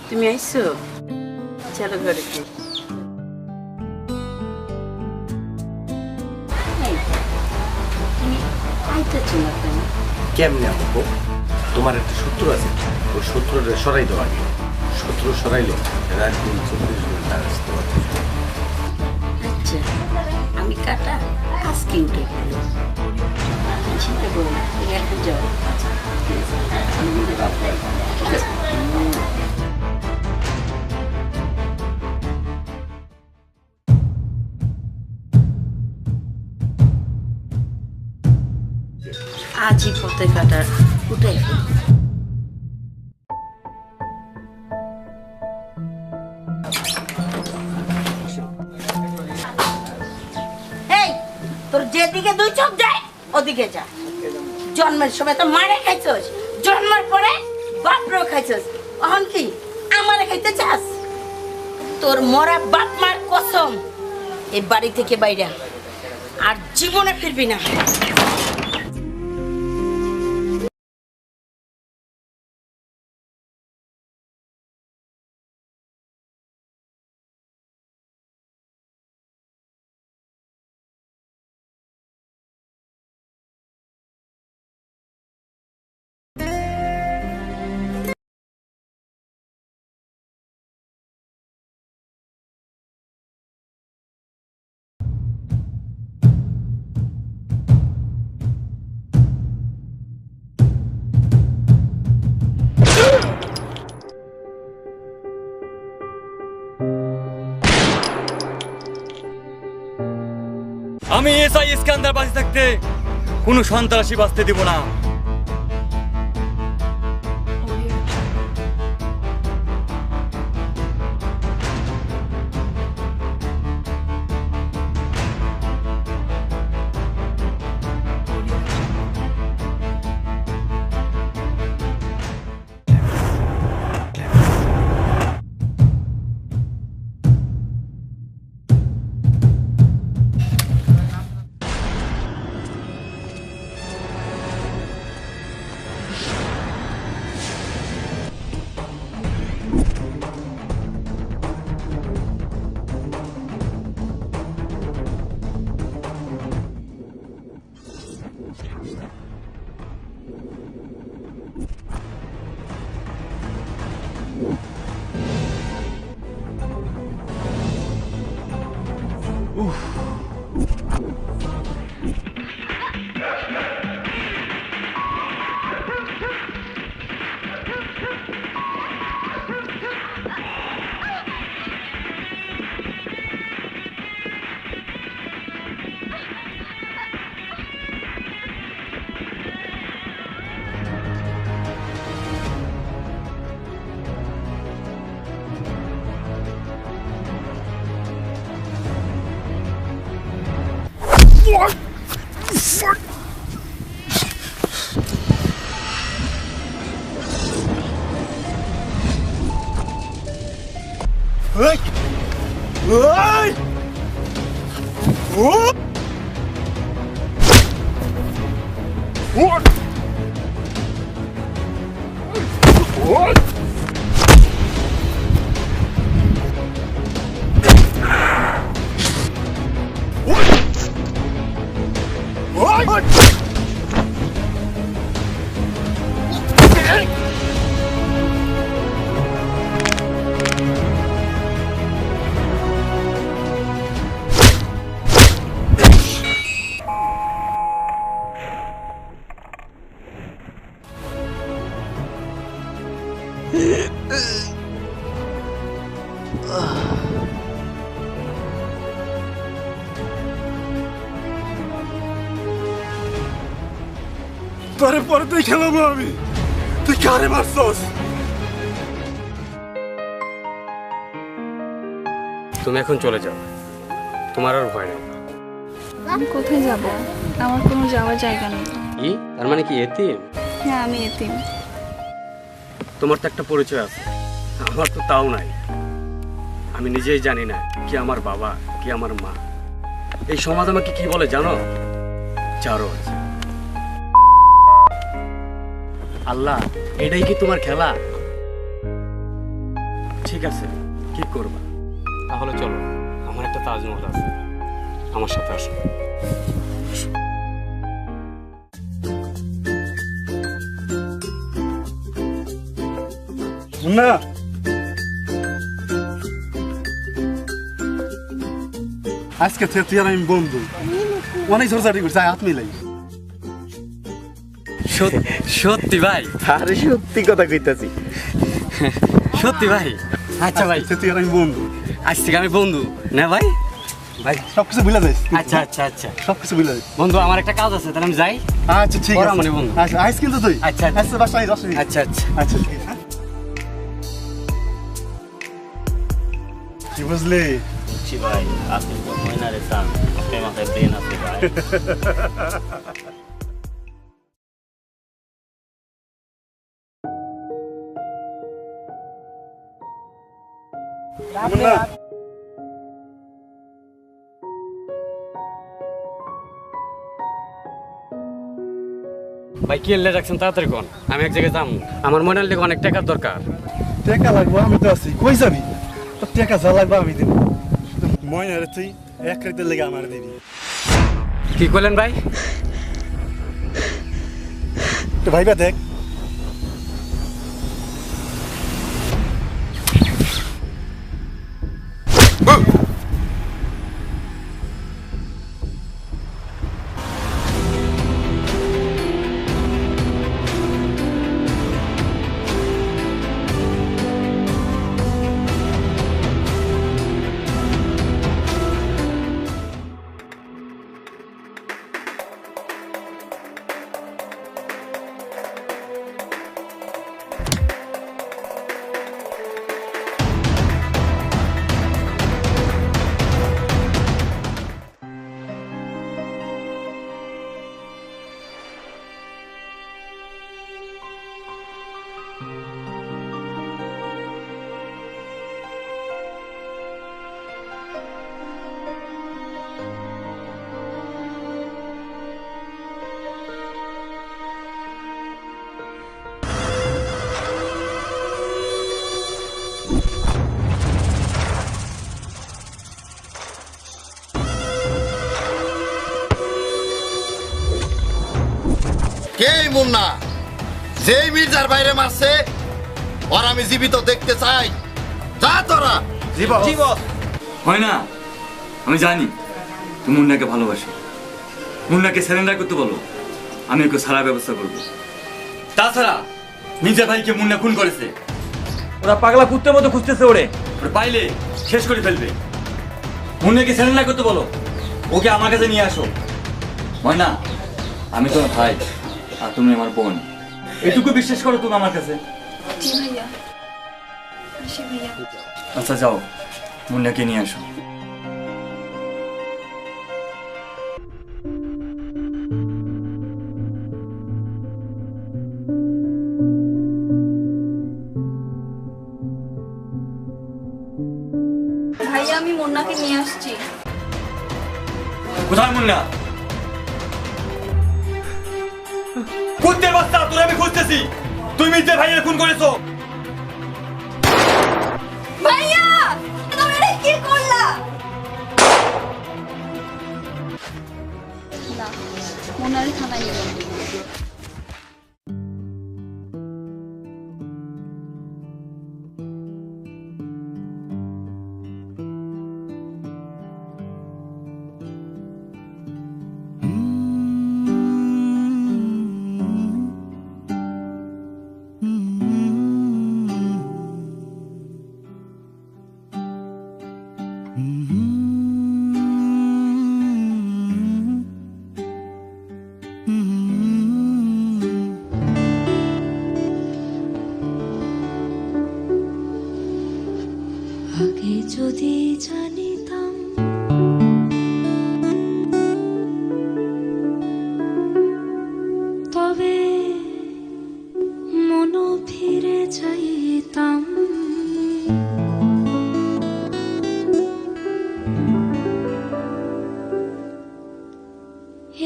তুমি আইছো? চলো ঘরে কি তুমি আইতেছো না কেন? কেমনে আপু? তোমার একটা শত্রু আছে, ওই শত্রুটা সরাই দেওয়া আগে। শত্রু সরাইলে রাত দিন 24 ঘন্টা আসতে পারবে। আচ্ছা, আমি কাটা আজকে উঠে গেল, চিন্তা করো না, তুমি এখন যাও। ঠিক আছে। আজই পথে কাটা উঠাই ফেল। এই, তোর যেদিকে দুই চোখ যায় ওদিকে যা। জন্মের সময় তো মারে খাইছস, জন্মের পরে বাপরেও খাইছস, এখন কি আমারে খাইতে চাস? তোর মরা বাপ মার কসম, এই বাড়ি থেকে বাইরে আর জীবনে ফিরবি না। আমি এসআই ইস্কান্দার বাঁচে থাকতে কোনো সন্ত্রাসী বাঁচতে দিব না। তোরে পরে তুই খেলাবো আমি, তুই কারে মারছস? তুমি এখন চলে যাও, তোমার আর ভয় নেই। আমি কোথায় যাব? আমার কোনো যাওয়ার জায়গা নেই। কি তার মানে কি এতিম? হ্যাঁ, আমি এতিম। তোমার তো একটা পরিচয় আছে, আমার তো তাও নাই। আমি নিজেই জানি না কি আমার বাবা কি আমার মা। এই সমাজ আমাকে কি বলে জানো? চারো আছে। আল্লাহ, এটাই কি তোমার খেলা? ঠিক আছে, কি করবা? তাহলে চলো, আমার একটা তাজমহল আছে, আমার সাথে আসো। না আজকে থেকে তুই আর আমি বন্ধু, অনেক ঝড়ঝাড়ি করছি, হাত মিলাই। সত্যি ভাই? আরে সত্যি কথা কইতাছি। সত্যি ভাই? আচ্ছা ভাই, তুই আর আমি বন্ধু, আজ থেকে আমি বন্ধু না ভাই? ভাই সবকিছু ভুলে যাইস। আচ্ছা আচ্ছা আচ্ছা সবকিছু ভুলে যাইস। বন্ধু, আমার একটা কাজ আছে, তাহলে আমি যাই। আচ্ছা ঠিক পরে আছে আমার বন্ধু। আচ্ছা আইস কিন্তু তুই। আচ্ছা, আচ্ছা। আচ্ছা বাসায় যাস। আচ্ছা আচ্ছা। আচ্ছা ঠিক আছে। কি বুঝলি? বুঝছি ভাই, আপনি তো ময়নারে চান, আপনার মাথায় ব্রেন আছে ভাই। না ভাই কি এলে রাখছেন, তাড়াতাড়ি কোন, আমি এক জায়গায় যাবো। আমার মনে হলে অনেক টাকার দরকার। টাকা লাগবো, আমি তো আছি, কই যাবি? তোর টাকা যা লাগবে আমি দিব। ময়নারে তুই এক রাতের লেগে আমার দিবি। কি করলেন ভাই? তো ভাইবা দেখ, কে মুন্না? যেই মির্জার বাইরে মারছে ওর আমি জীবিত দেখতে চাই। যা তোরা। হয় না, আমি জানি তুমি মুন্নাকে ভালোবাসো। মুন্নাকে সারেন্ডার করতে বলো, আমি ওকে সারা ব্যবস্থা করবো। তাছাড়া মির্জা ভাইকে মুন্না খুন করেছে, ওরা পাগলা কুত্তের মতো খুঁজতেছে, ওরে পাইলে শেষ করে ফেলবে। মুন্নাকে সারেন্ডার করতে বলো, ওকে আমার কাছে নিয়ে আসো। হয় না, আমি তোমার ভাই আর তুমি আমার বোন, এটুকু বিশ্বাস করো তুমি আমার কাছে। জি ভাইয়া, আসি ভাইয়া। আচ্ছা যাও, মুন্নাকে নিয়ে আসো। ভাইয়া, আমি মুন্নাকে নিয়ে আসছি। কোথায় মুন্না? কুত্তের বাচ্চা, তোর আমি খুঁজতেছি। তুই মির্জা ভাইয়ের খুন করেছো। ভাইয়া, তুমি এটা কি করলা? না, মুন্নারে থানায় নিয়ে যাও। আগে যদি জানিতাম তবে মন ফিরে যাইতাম।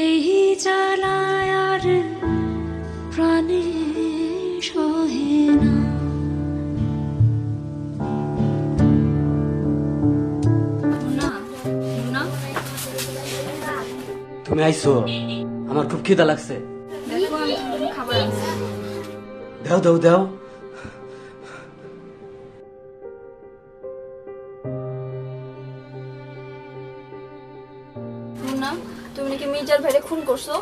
এই জ্বালায় আর প্রাণে সহে না। তুমি আইছো, আমার খুব খিদা লাগছে। দেখো আমি তোমার জন্য খাবার আনছি। দাও দাও দাও। মুন্না, তুমি নাকি মির্জার ভাইরে খুন করছো?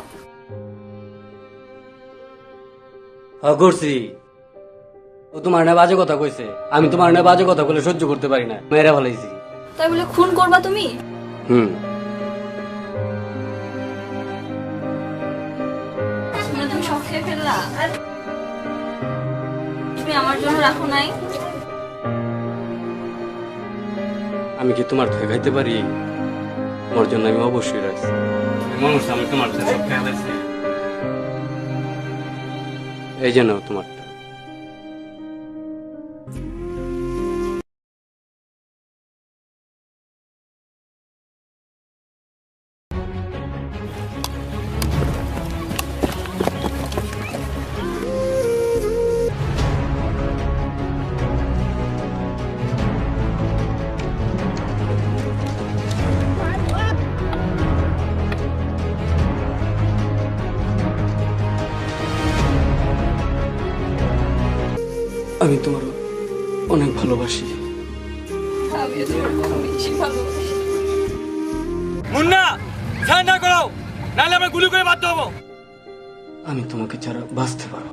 করছি। ও তোমার না বাজে কথা কইছে, আমি তোমার না বাজে কথা বলে সহ্য করতে পারি না, মেয়েরা ফেলাইছি। তাই বলে খুন করবা তুমি? মানে তুমি সব খেয়ে ফেললা? তুমি আমার জন্য রাখো নাই? আমি কি তোমার থেকে খাইতে পারি? তোমার জন্য আমি অবশ্যই রাখছি। মানুষ আমি তোমার জন্য সব খেয়ে ফেলছি। এই জন্য তোমারটা। আমি তোমার অনেক ভালোবাসি। আমি তোমার খুব বেশি ভালোবাসি। মুন্না সারেন্ডার করো, নাহলে আমরা গুলি করে বাধ্য হবো। আমি তোমাকে ছাড়া বাঁচতে পারো।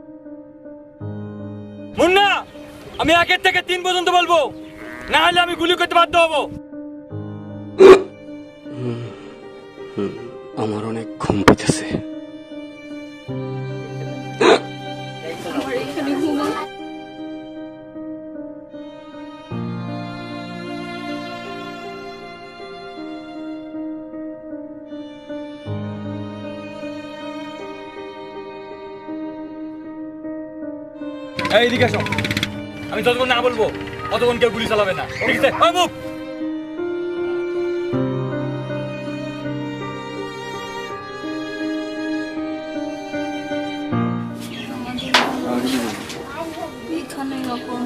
মুন্না, আমি 1 থেকে 3 পর্যন্ত বলবো, না হলে আমি গুলি করতে বাধ্য হবো। আমার অনেক ঘুম পেতেছে। আমার এখানে ঘুমা। এইদিকে আসো, আমি যতক্ষণ না বলবো ততক্ষণ কেউ গুলি চালাবে না, ঠিক আছে? ওই মুখ। এখানে এরকম